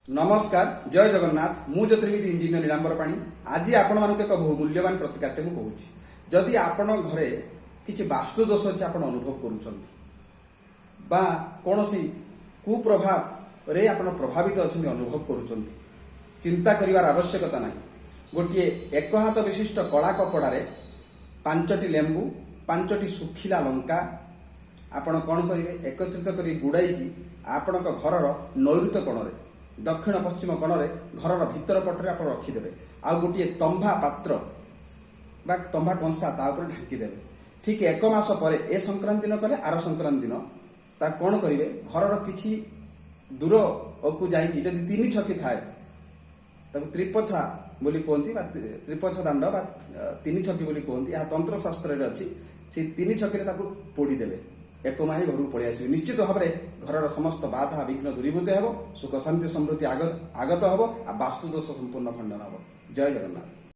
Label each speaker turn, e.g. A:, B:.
A: नमस्कार जय जगन्नाथ मु ज्योतिर्विद इंजीनियर नीलांबर पाणी आज आपण मानक एक मूल्यवान प्रतिकार मु कहूँ जदि आपण घरे किसी वास्तु दोष अच्छे आप अनुभव करुँच कौन कुप्रभाव रे आप प्रभावित अच्छा अनुभव करुँच चिंता करिवार आवश्यकता ना गोटे एक हाथ विशिष्ट कला कपड़े 5टी लेंबू 5टी सुखिला लंका आपण कौन करेंगे एकत्रित कर गुड़ाई आपण घर नैऋत्य कोण दक्षिण पश्चिम कोण घर भितर पटरे आप रखिदे आ गोटे तंभा पात्र बा तंभा कंसा ढांकीदे ठीक एक मास पर ए संक्रांति दिन कले आर संक्रांति दिन ता कौन करेंगे घर किसी दूर को जाकि जदि 3 छकी थाए त्रिपछा बोली कहती त्रिपछ दांड बा 3 छकी बोली कहती यह तंत्र शास्त्र अच्छी से 3 छकी पोड़ीदेवे एक माही घर पलि आस निश्चित भाव में घर समस्त बाधा विघ्न दूरीभूत हो सुख शांति समृद्धि आगत हो आ वास्तुदोष संपूर्ण खंडन हो। जय जगन्नाथ।